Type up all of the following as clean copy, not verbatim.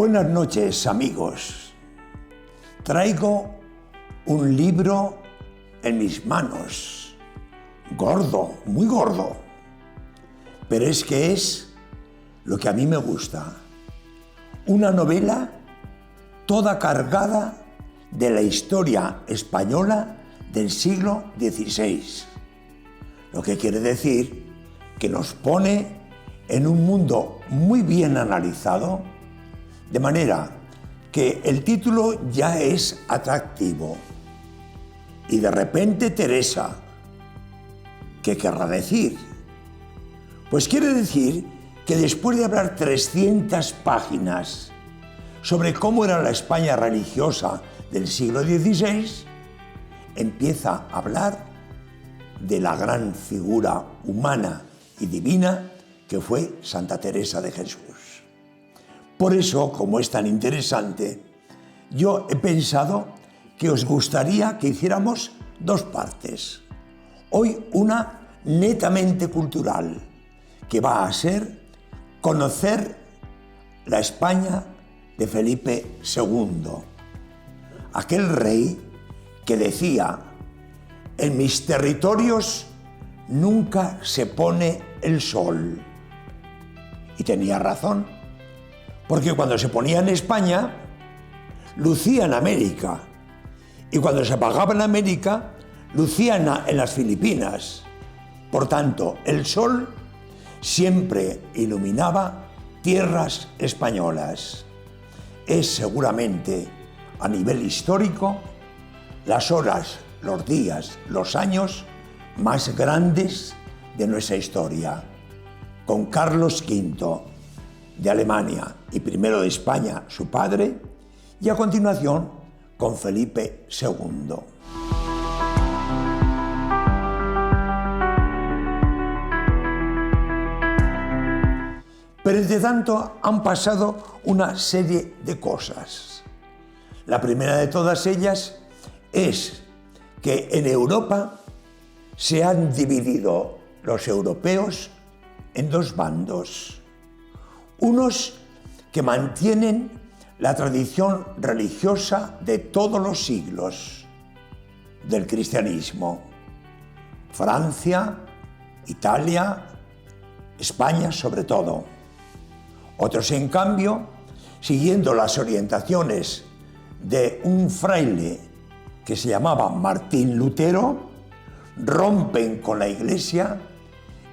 Buenas noches, amigos. Traigo un libro en mis manos, gordo, muy gordo, pero es que es lo que a mí me gusta. Una novela toda cargada de la historia española del siglo XVI, lo que quiere decir que nos pone en un mundo muy bien analizado, de manera que el título ya es atractivo. Y de repente Teresa, ¿qué querrá decir? Pues quiere decir que después de hablar 300 páginas sobre cómo era la España religiosa del siglo XVI, empieza a hablar de la gran figura humana y divina que fue Santa Teresa de Jesús. Por eso, como es tan interesante, yo he pensado que os gustaría que hiciéramos dos partes. Hoy una netamente cultural, que va a ser conocer la España de Felipe II, aquel rey que decía: en mis territorios nunca se pone el sol. Y tenía razón, porque cuando se ponía en España, lucía en América, y cuando se apagaba en América, lucía en las Filipinas. Por tanto, el sol siempre iluminaba tierras españolas. Es seguramente, a nivel histórico, las horas, los días, los años más grandes de nuestra historia. Con Carlos V de Alemania y primero de España, su padre, y a continuación con Felipe II. Pero entre tanto han pasado una serie de cosas. La primera de todas ellas es que en Europa se han dividido los europeos en dos bandos. Unos que mantienen la tradición religiosa de todos los siglos del cristianismo. Francia, Italia, España sobre todo. Otros, en cambio, siguiendo las orientaciones de un fraile que se llamaba Martín Lutero, rompen con la Iglesia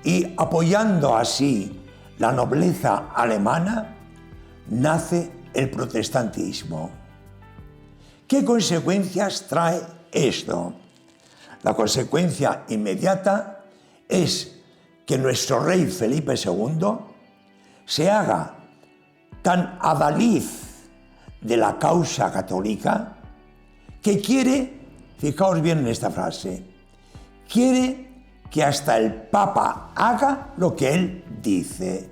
y, apoyando así la nobleza alemana, nace el protestantismo. ¿Qué consecuencias trae esto? La consecuencia inmediata es que nuestro rey Felipe II se haga tan adalid de la causa católica que quiere, fijaos bien en esta frase, quiere que hasta el Papa haga lo que él dice.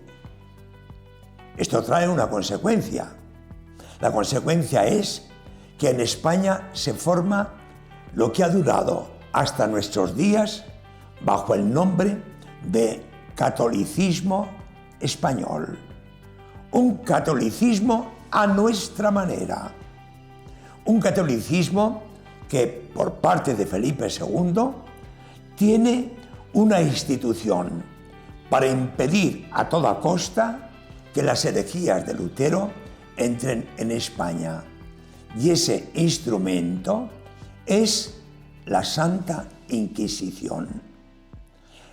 Esto trae una consecuencia. La consecuencia es que en España se forma lo que ha durado hasta nuestros días bajo el nombre de catolicismo español. Un catolicismo a nuestra manera. Un catolicismo que, por parte de Felipe II, tiene una institución para impedir a toda costa que las herejías de Lutero entren en España. Y ese instrumento es la Santa Inquisición.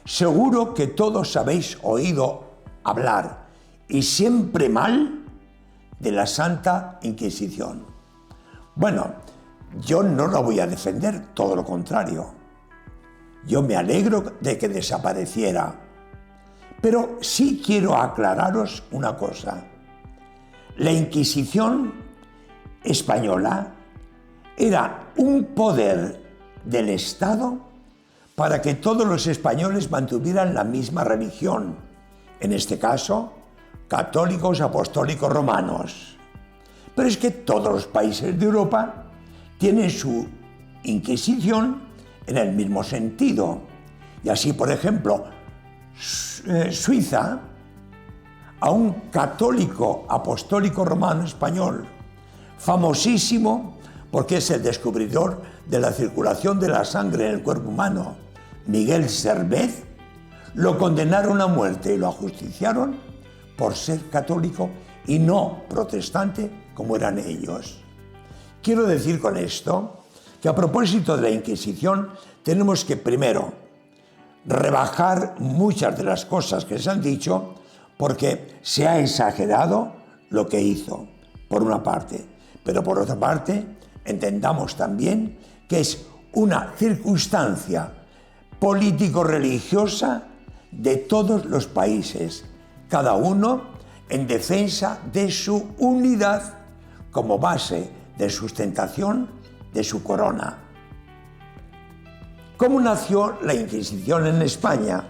Seguro que todos habéis oído hablar, y siempre mal, de la Santa Inquisición. Bueno, yo no la voy a defender, todo lo contrario. Yo me alegro de que desapareciera, pero sí quiero aclararos una cosa. La Inquisición española era un poder del Estado para que todos los españoles mantuvieran la misma religión, en este caso, católicos apostólicos romanos. Pero es que todos los países de Europa tienen su Inquisición en el mismo sentido. Y así, por ejemplo, Suiza a un católico apostólico romano español, famosísimo porque es el descubridor de la circulación de la sangre en el cuerpo humano, Miguel Servet, lo condenaron a muerte y lo ajusticiaron por ser católico y no protestante como eran ellos. Quiero decir con esto que a propósito de la Inquisición tenemos que primero rebajar muchas de las cosas que se han dicho porque se ha exagerado lo que hizo, por una parte, pero por otra parte entendamos también que es una circunstancia político-religiosa de todos los países, cada uno en defensa de su unidad como base de sustentación de su corona. ¿Cómo nació la Inquisición en España?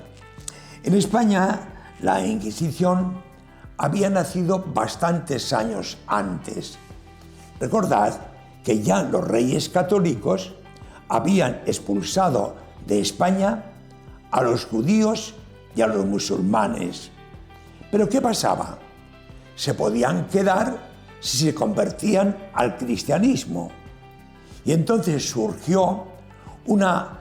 En España la Inquisición había nacido bastantes años antes. Recordad que ya los reyes católicos habían expulsado de España a los judíos y a los musulmanes. ¿Pero qué pasaba? Se podían quedar si se convertían al cristianismo. Y entonces surgió una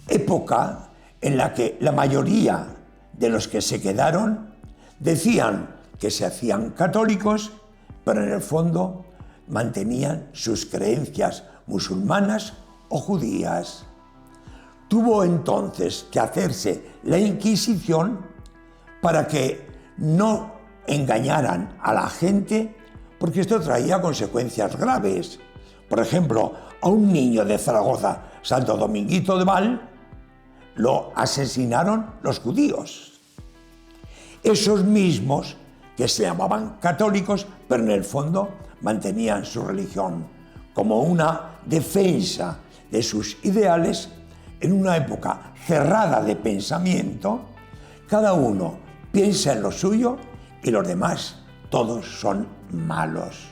época en la que la mayoría de los que se quedaron decían que se hacían católicos, pero en el fondo mantenían sus creencias musulmanas o judías. Tuvo entonces que hacerse la Inquisición para que no engañaran a la gente, porque esto traía consecuencias graves. Por ejemplo, a un niño de Zaragoza, Santo Dominguito de Val, lo asesinaron los judíos. Esos mismos que se llamaban católicos, pero en el fondo mantenían su religión como una defensa de sus ideales en una época cerrada de pensamiento. Cada uno piensa en lo suyo y los demás todos son malos.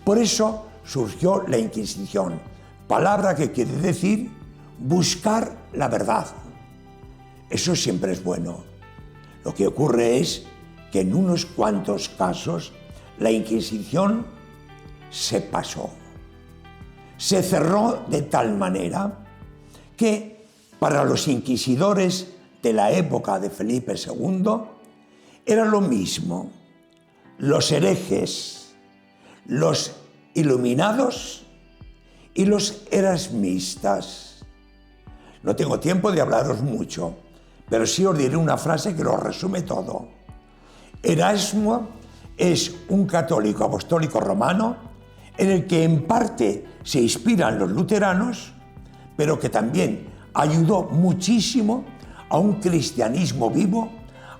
Por eso surgió la Inquisición, palabra que quiere decir buscar la verdad. Eso siempre es bueno. Lo que ocurre es que en unos cuantos casos la Inquisición se pasó. Se cerró de tal manera que para los inquisidores de la época de Felipe II era lo mismo los herejes, los iluminados y los erasmistas. No tengo tiempo de hablaros mucho, pero sí os diré una frase que lo resume todo. Erasmo es un católico apostólico romano en el que en parte se inspiran los luteranos, pero que también ayudó muchísimo a un cristianismo vivo,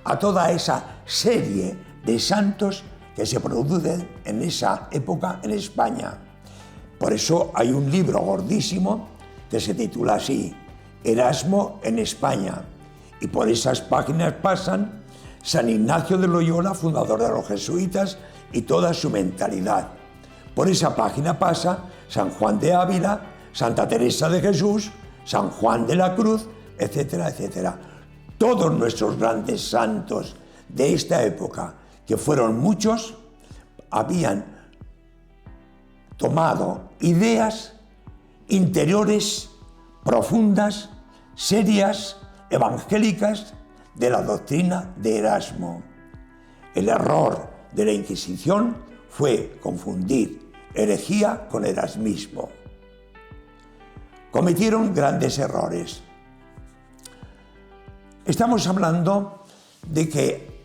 a toda esa serie de santos que se producen en esa época en España. Por eso hay un libro gordísimo que se titula así, Erasmo en España, y por esas páginas pasan San Ignacio de Loyola, fundador de los jesuitas, y toda su mentalidad. Por esa página pasa San Juan de Ávila, Santa Teresa de Jesús, San Juan de la Cruz, etcétera, etcétera. Todos nuestros grandes santos de esta época, que fueron muchos, habían tomado ideas interiores, profundas, serias, evangélicas, de la doctrina de Erasmo. El error de la Inquisición fue confundir herejía con erasmismo. Cometieron grandes errores. Estamos hablando de que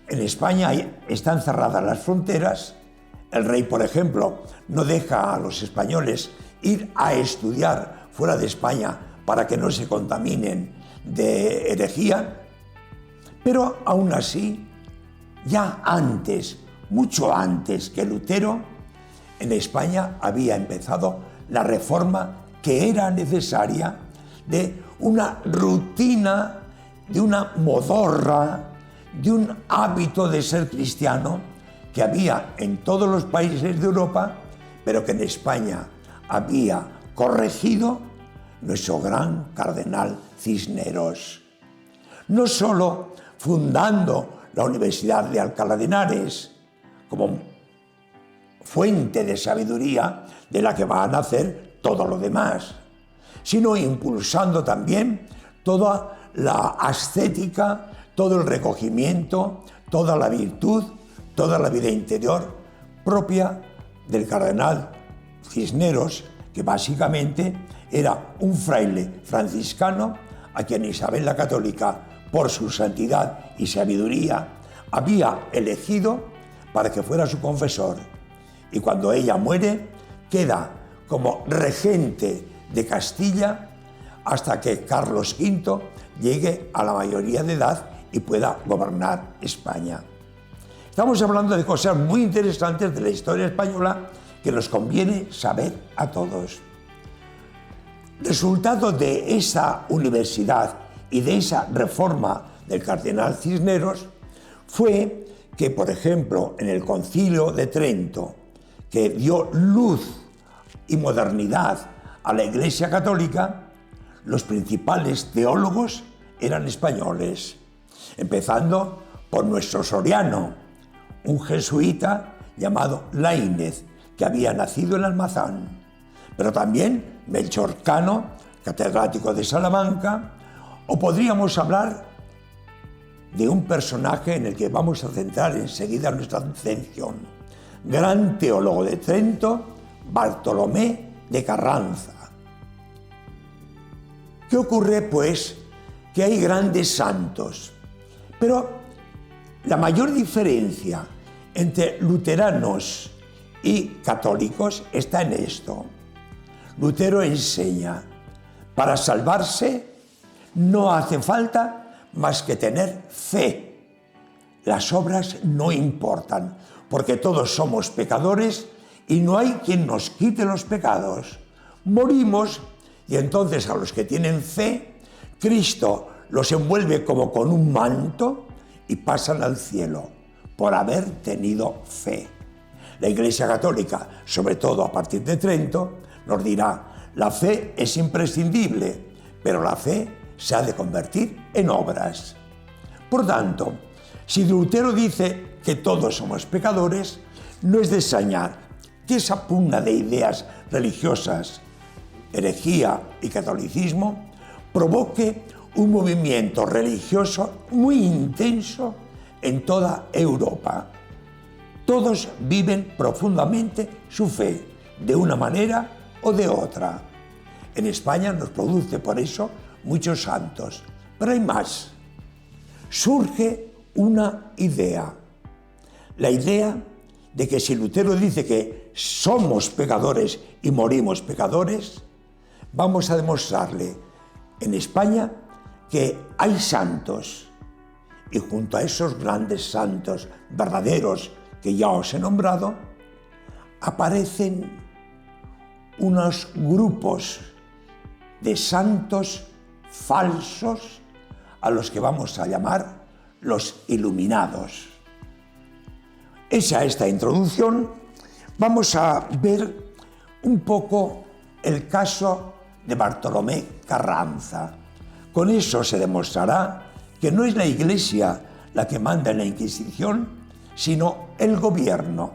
en España están cerradas las fronteras. El rey, por ejemplo, no deja a los españoles ir a estudiar fuera de España para que no se contaminen de herejía. Pero aún así, ya antes, mucho antes que Lutero, en España había empezado la reforma que era necesaria de una rutina, de una modorra, de un hábito de ser cristiano que había en todos los países de Europa, pero que en España había corregido nuestro gran cardenal Cisneros. No solo fundando la Universidad de Alcalá de Henares como fuente de sabiduría de la que va a nacer todo lo demás, sino impulsando también toda la ascética, todo el recogimiento, toda la virtud, toda la vida interior propia del cardenal Cisneros, que básicamente era un fraile franciscano a quien Isabel la Católica, por su santidad y sabiduría, había elegido para que fuera su confesor. Y cuando ella muere, queda como regente de Castilla hasta que Carlos V llegue a la mayoría de edad y pueda gobernar España. Estamos hablando de cosas muy interesantes de la historia española que nos conviene saber a todos. Resultado de esa universidad y de esa reforma del cardenal Cisneros fue que, por ejemplo, en el Concilio de Trento, que dio luz y modernidad a la Iglesia Católica, los principales teólogos eran españoles, empezando por nuestro Soriano, un jesuita llamado Laínez, que había nacido en Almazán, pero también Melchor Cano, catedrático de Salamanca, o podríamos hablar de un personaje en el que vamos a centrar enseguida nuestra atención, gran teólogo de Trento, Bartolomé de Carranza. ¿Qué ocurre, pues? Que hay grandes santos, pero la mayor diferencia entre luteranos y católicos está en esto. Lutero enseña, para salvarse no hace falta más que tener fe. Las obras no importan, porque todos somos pecadores y no hay quien nos quite los pecados. Morimos y entonces a los que tienen fe, Cristo los envuelve como con un manto y pasan al cielo por haber tenido fe. La Iglesia Católica, sobre todo a partir de Trento, nos dirá, la fe es imprescindible, pero la fe se ha de convertir en obras. Por tanto, si Lutero dice que todos somos pecadores, no es de extrañar que esa pugna de ideas religiosas, herejía y catolicismo, provoque un movimiento religioso muy intenso en toda Europa. Todos viven profundamente su fe, de una manera o de otra. En España nos produce por eso muchos santos, pero hay más. Surge una idea, la idea de que si Lutero dice que somos pecadores y morimos pecadores, vamos a demostrarle en España que hay santos, y junto a esos grandes santos verdaderos que ya os he nombrado, aparecen unos grupos de santos falsos a los que vamos a llamar los iluminados. Hecha esta introducción, vamos a ver un poco el caso de Bartolomé Carranza. Con eso se demostrará que no es la Iglesia la que manda en la Inquisición, sino el gobierno,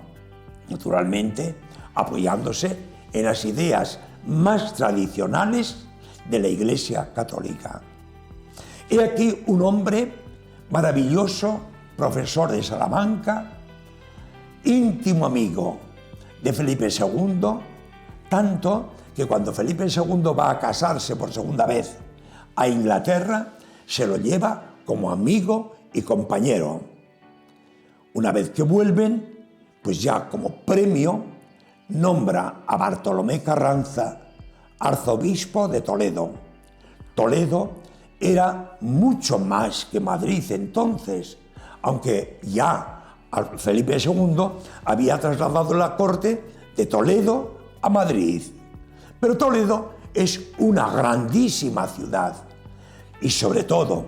naturalmente apoyándose en las ideas más tradicionales de la Iglesia Católica. He aquí un hombre maravilloso, profesor de Salamanca, íntimo amigo de Felipe II, tanto que cuando Felipe II va a casarse por segunda vez a Inglaterra, se lo lleva como amigo y compañero. Una vez que vuelven, pues ya como premio, nombra a Bartolomé Carranza arzobispo de Toledo. Toledo era mucho más que Madrid entonces, aunque ya Felipe II había trasladado la corte de Toledo a Madrid. Pero Toledo es una grandísima ciudad y sobre todo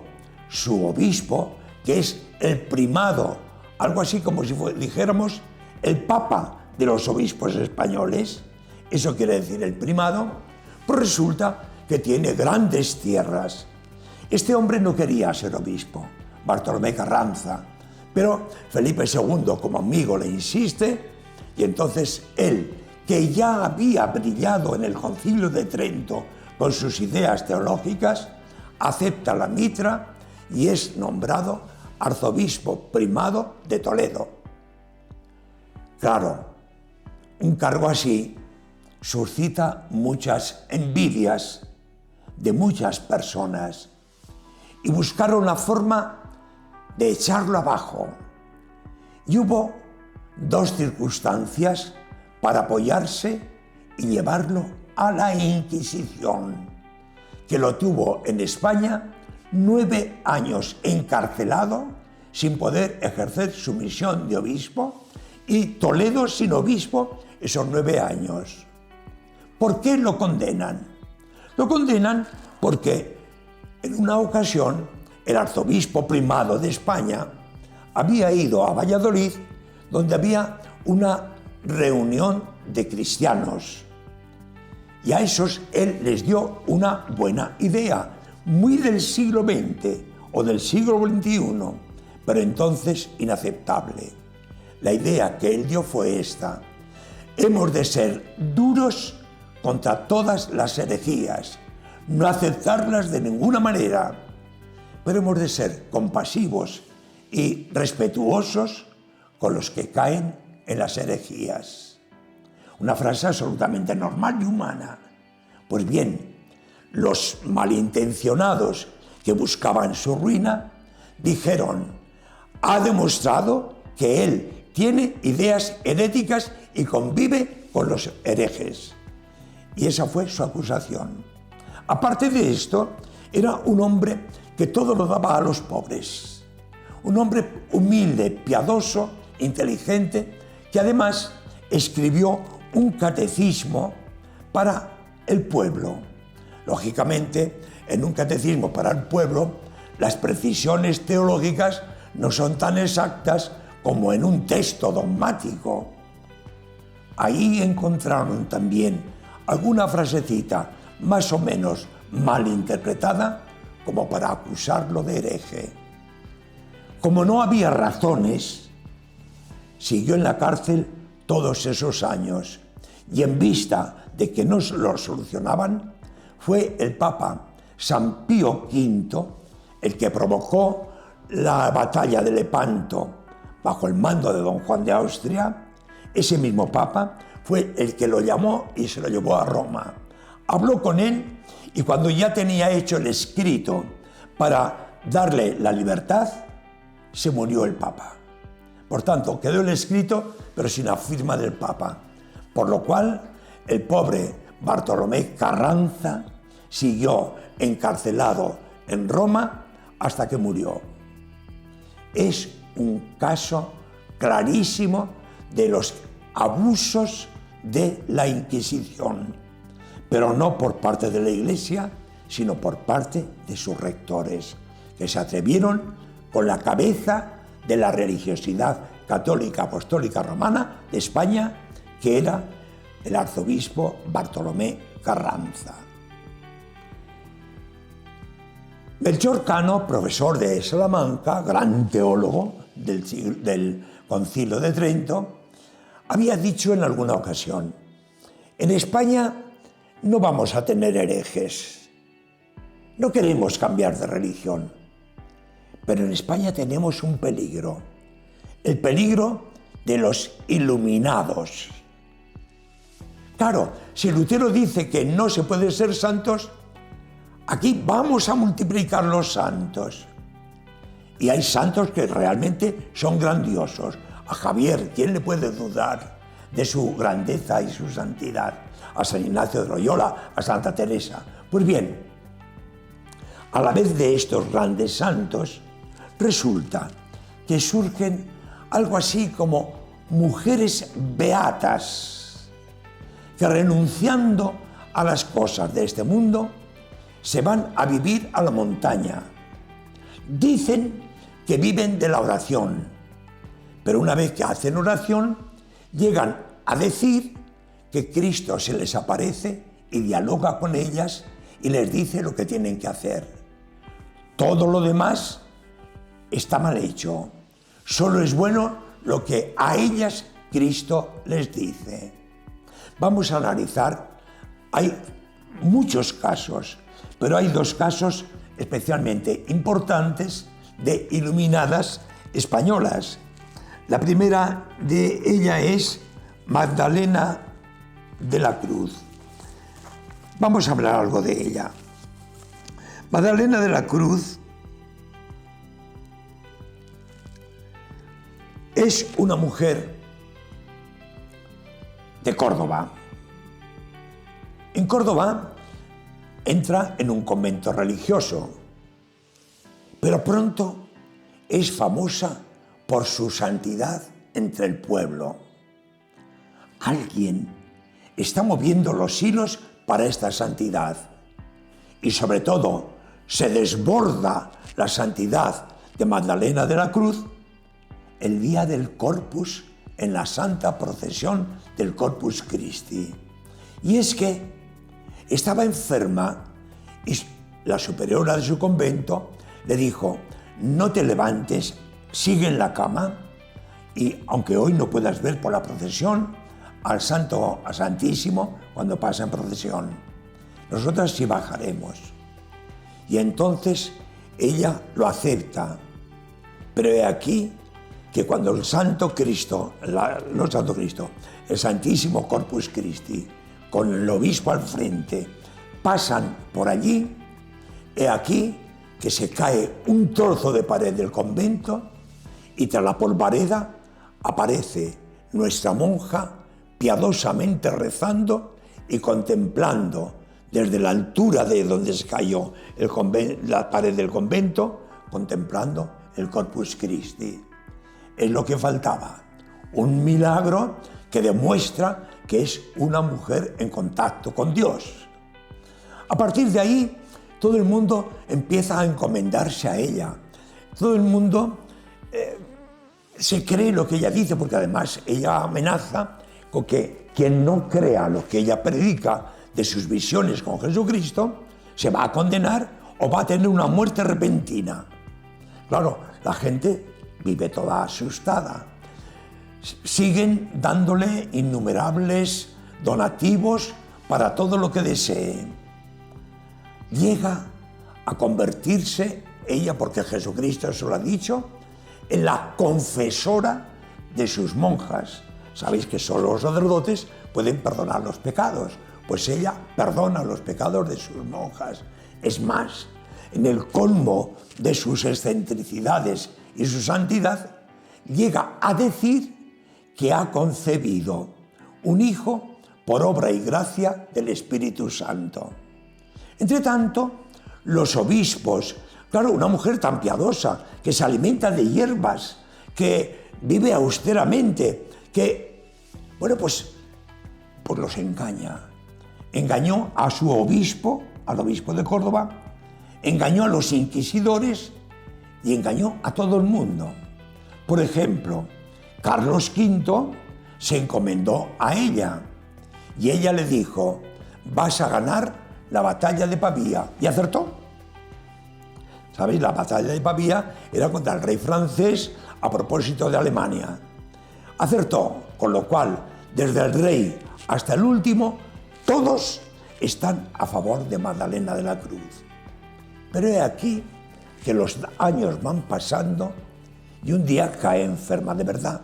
su obispo, que es el primado, algo así como si dijéramos el papa de los obispos españoles, eso quiere decir el primado, pues resulta que tiene grandes tierras. Este hombre no quería ser obispo, Bartolomé Carranza, Pero Felipe II, como amigo, le insiste, y entonces él, que ya había brillado en el Concilio de Trento con sus ideas teológicas, acepta la mitra y es nombrado arzobispo primado de Toledo. Claro, un cargo así suscita muchas envidias de muchas personas y buscaron la forma de echarlo abajo. Y hubo dos circunstancias para apoyarse y llevarlo a la Inquisición, que lo tuvo en España 9 años encarcelado sin poder ejercer su misión de obispo, y Toledo sin obispo esos 9 años. ¿Por qué lo condenan? Lo condenan porque en una ocasión el arzobispo primado de España había ido a Valladolid, donde había una reunión de cristianos, y a esos él les dio una buena idea, muy del siglo XX o del siglo XXI, pero entonces inaceptable. La idea que él dio fue esta: hemos de ser duros contra todas las herejías, no aceptarlas de ninguna manera, pero hemos de ser compasivos y respetuosos con los que caen en las herejías. Una frase absolutamente normal y humana. Pues bien, los malintencionados que buscaban su ruina dijeron: ha demostrado que él tiene ideas heréticas y convive con los herejes. Y esa fue su acusación. Aparte de esto, era un hombre que todo lo daba a los pobres. Un hombre humilde, piadoso, inteligente, que además escribió un catecismo para el pueblo. Lógicamente, en un catecismo para el pueblo, las precisiones teológicas no son tan exactas como en un texto dogmático. Ahí encontraron también alguna frasecita más o menos mal interpretada como para acusarlo de hereje. Como no había razones, siguió en la cárcel todos esos años, y en vista de que no lo solucionaban, fue el Papa San Pío V el que provocó la batalla de Lepanto bajo el mando de don Juan de Austria. Ese mismo Papa fue el que lo llamó y se lo llevó a Roma. Habló con él, y cuando ya tenía hecho el escrito para darle la libertad, se murió el Papa. Por tanto, quedó el escrito, pero sin la firma del Papa. Por lo cual, el pobre Bartolomé Carranza siguió encarcelado en Roma hasta que murió. Es un caso clarísimo de los abusos de la Inquisición, pero no por parte de la Iglesia, sino por parte de sus rectores, que se atrevieron con la cabeza de la religiosidad católica apostólica romana de España, que era el arzobispo Bartolomé Carranza. Melchor Cano, profesor de Salamanca, gran teólogo del Concilio de Trento, había dicho en alguna ocasión: en España no vamos a tener herejes, no queremos cambiar de religión, pero en España tenemos un peligro, el peligro de los iluminados. Claro, si Lutero dice que no se puede ser santos, aquí vamos a multiplicar los santos. Y hay santos que realmente son grandiosos. A Javier, ¿quién le puede dudar de su grandeza y su santidad? A San Ignacio de Loyola, a Santa Teresa. Pues bien, a la vez de estos grandes santos, resulta que surgen algo así como mujeres beatas, que renunciando a las cosas de este mundo, se van a vivir a la montaña. Dicen que viven de la oración, pero una vez que hacen oración, llegan a decir que Cristo se les aparece y dialoga con ellas y les dice lo que tienen que hacer. Todo lo demás está mal hecho. Solo es bueno lo que a ellas Cristo les dice. Vamos a analizar, hay muchos casos, pero hay dos casos especialmente importantes de iluminadas españolas. La primera de ella es Magdalena de la Cruz. Vamos a hablar algo de ella. Magdalena de la Cruz es una mujer de Córdoba. En Córdoba entra en un convento religioso, pero pronto es famosa por su santidad entre el pueblo. Alguien está moviendo los hilos para esta santidad y sobre todo se desborda la santidad de Magdalena de la Cruz el día del Corpus en la santa procesión del Corpus Christi. Y es que estaba enferma y la superiora de su convento le dijo: no te levantes, sigue en la cama y aunque hoy no puedas ver por la procesión al Santísimo cuando pasa en procesión, nosotras sí bajaremos. Y entonces ella lo acepta. Pero he aquí que cuando el Santo Cristo, el Santísimo Corpus Christi, con el obispo al frente, pasan por allí, he aquí que se cae un trozo de pared del convento y tras la polvareda aparece nuestra monja piadosamente rezando y contemplando desde la altura de donde se cayó la pared del convento, contemplando el Corpus Christi. Es lo que faltaba, un milagro que demuestra que es una mujer en contacto con Dios. A partir de ahí, todo el mundo empieza a encomendarse a ella. Todo el mundo se cree lo que ella dice, porque además ella amenaza con que quien no crea lo que ella predica de sus visiones con Jesucristo se va a condenar o va a tener una muerte repentina. Claro, la gente vive toda asustada. Siguen dándole innumerables donativos para todo lo que desee. Llega a convertirse ella, porque Jesucristo se lo ha dicho, en la confesora de sus monjas. Sabéis que solo los sacerdotes pueden perdonar los pecados, pues ella perdona los pecados de sus monjas. Es más, en el colmo de sus excentricidades y su santidad, llega a decir que ha concebido un hijo por obra y gracia del Espíritu Santo. Entre tanto, los obispos, claro, una mujer tan piadosa, que se alimenta de hierbas, que vive austeramente, que, bueno, pues los engaña. Engañó a su obispo, al obispo de Córdoba, engañó a los inquisidores y engañó a todo el mundo. Por ejemplo, Carlos V se encomendó a ella y ella le dijo: vas a ganar la batalla de Pavía. Y acertó. ¿Sabéis? La batalla de Pavía era contra el rey francés a propósito de Alemania. Acertó, con lo cual, desde el rey hasta el último, todos están a favor de Magdalena de la Cruz. Pero he aquí que los años van pasando y un día cae enferma de verdad.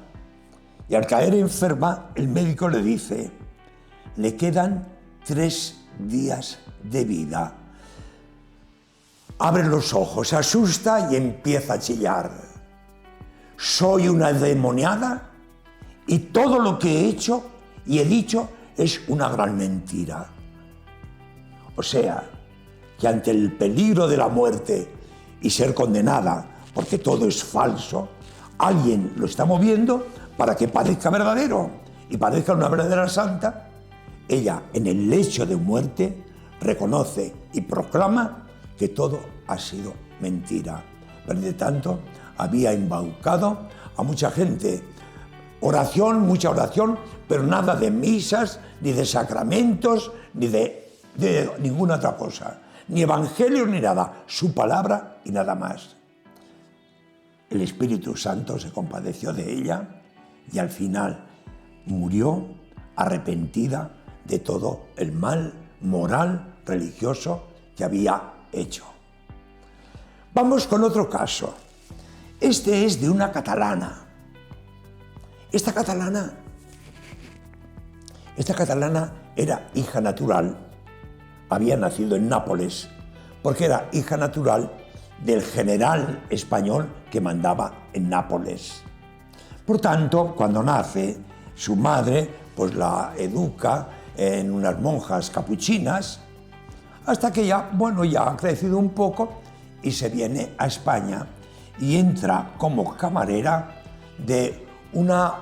Y al caer enferma, el médico le dice: le quedan 3 días de vida. Abre los ojos, se asusta y empieza a chillar. Soy una endemoniada y todo lo que he hecho y he dicho es una gran mentira. O sea, que ante el peligro de la muerte y ser condenada, porque todo es falso, alguien lo está moviendo para que parezca verdadero y parezca una verdadera santa. Ella, en el lecho de muerte, reconoce y proclama que todo ha sido mentira. Pero de tanto, había embaucado a mucha gente. Oración, mucha oración, pero nada de misas, ni de sacramentos, ni de ninguna otra cosa. Ni evangelio ni nada. Su palabra y nada más. el Espíritu Santo se compadeció de ella y al final murió arrepentida de todo el mal moral, religioso que había hecho. Vamos con otro caso. Este es de una catalana. Esta catalana era hija natural, había nacido en Nápoles, porque era hija natural del general español que mandaba en Nápoles. Por tanto, cuando nace, su madre pues la educa en unas monjas capuchinas, hasta que ya ha crecido un poco y se viene a España y entra como camarera de una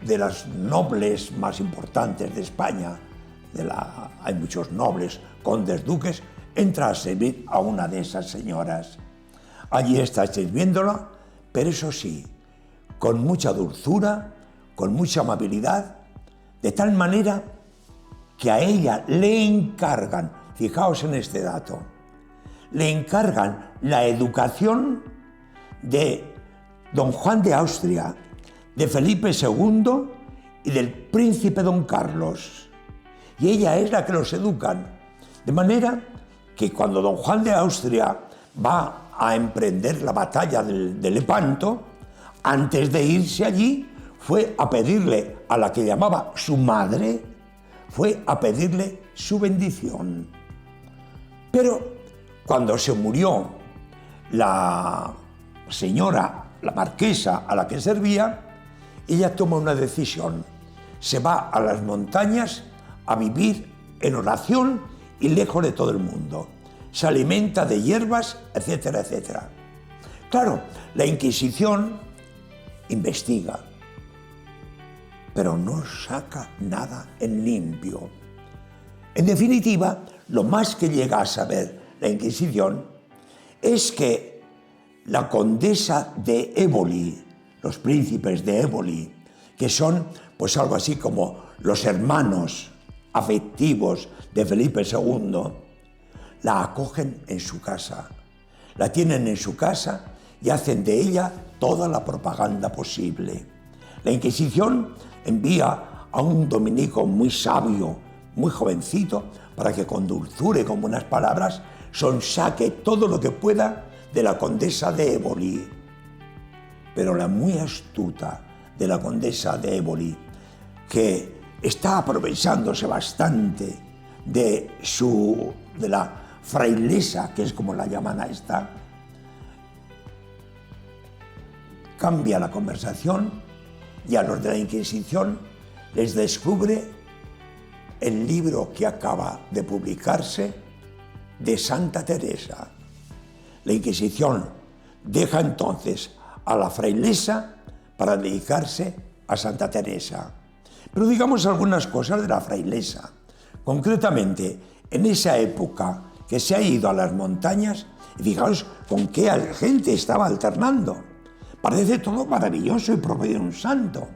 de las nobles más importantes de España. Hay muchos nobles, condes, duques, entra a servir a una de esas señoras. Allí está sirviéndola, pero eso sí, con mucha dulzura, con mucha amabilidad, de tal manera que a ella le encargan, fijaos en este dato, le encargan la educación de don Juan de Austria, de Felipe II y del príncipe don Carlos. Y ella es la que los educan. De manera que cuando don Juan de Austria va a emprender la batalla de Lepanto, antes de irse allí, fue a pedirle a la que llamaba su madre, fue a pedirle su bendición. Pero cuando se murió la señora, la marquesa a la que servía, ella toma una decisión. Se va a las montañas a vivir en oración y lejos de todo el mundo. Se alimenta de hierbas, etcétera, etcétera. Claro, la Inquisición investiga, pero no saca nada en limpio. En definitiva, lo más que llega a saber la Inquisición es que la condesa de Éboli, los príncipes de Éboli, que son pues algo así como los hermanos afectivos de Felipe II, la acogen en su casa, la tienen en su casa y hacen de ella toda la propaganda posible. La Inquisición envía a un dominico muy sabio, muy jovencito, para que con dulzura y con buenas palabras sonsaque todo lo que pueda de la condesa de Éboli. Pero la muy astuta de la condesa de Éboli, que está aprovechándose bastante de la frailesa, que es como la llaman a esta, cambia la conversación y a los de la Inquisición les descubre el libro que acaba de publicarse de Santa Teresa. La Inquisición deja entonces a la frailesa para dedicarse a Santa Teresa. Pero digamos algunas cosas de la frailesa. Concretamente, en esa época que se ha ido a las montañas, y fijaos con qué gente estaba alternando. Parece todo maravilloso y propio de un santo.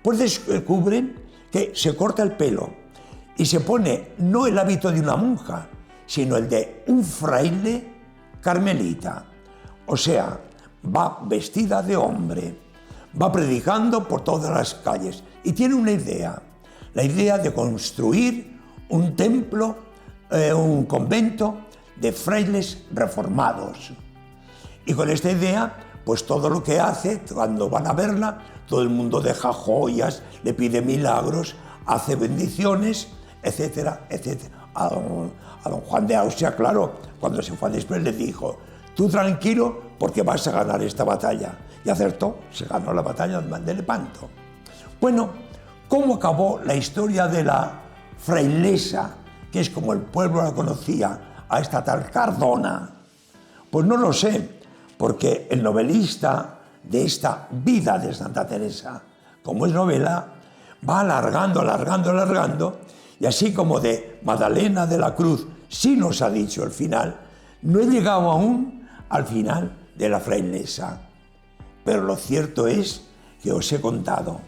Pues descubren que se corta el pelo y se pone no el hábito de una monja, sino el de un fraile carmelita. O sea, va vestida de hombre, va predicando por todas las calles y tiene una idea, la idea de construir un templo, un convento de frailes reformados. Y con esta idea, pues todo lo que hace, cuando van a verla, todo el mundo deja joyas, le pide milagros, hace bendiciones, etcétera, etcétera. A don Juan de Austria, claro, cuando se fue a después le dijo: tú tranquilo porque vas a ganar esta batalla. Y acertó, se ganó la batalla de Lepanto. Bueno, ¿cómo acabó la historia de la frailesa, que es como el pueblo la conocía, a esta tal Cardona? Pues no lo sé, porque el novelista de esta vida de Santa Teresa, como es novela, va alargando, y así como de Magdalena de la Cruz sí nos ha dicho el final, no he llegado aún al final de la frailesa. Pero lo cierto es que os he contado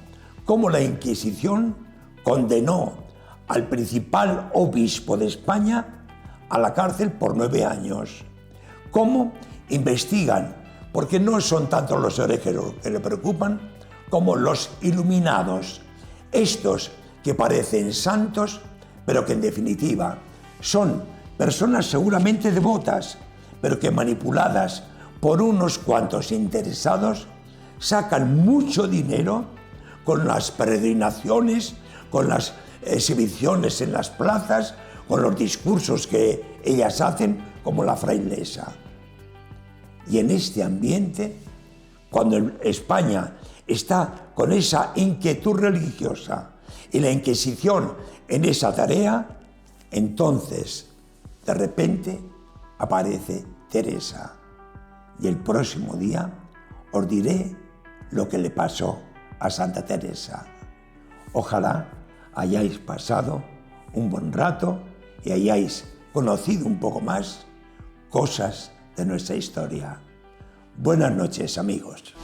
cómo la Inquisición condenó al principal obispo de España a la cárcel por 9 años, cómo investigan porque no son tanto los herejes los que le preocupan como los iluminados, estos que parecen santos, pero que en definitiva son personas seguramente devotas, pero que manipuladas por unos cuantos interesados sacan mucho dinero con las peregrinaciones, con las exhibiciones en las plazas, con los discursos que ellas hacen, como la frailesa. Y en este ambiente, cuando España está con esa inquietud religiosa y la Inquisición en esa tarea, entonces, de repente, aparece Teresa. Y el próximo día os diré lo que le pasó a Santa Teresa. Ojalá hayáis pasado un buen rato y hayáis conocido un poco más cosas de nuestra historia. Buenas noches, amigos.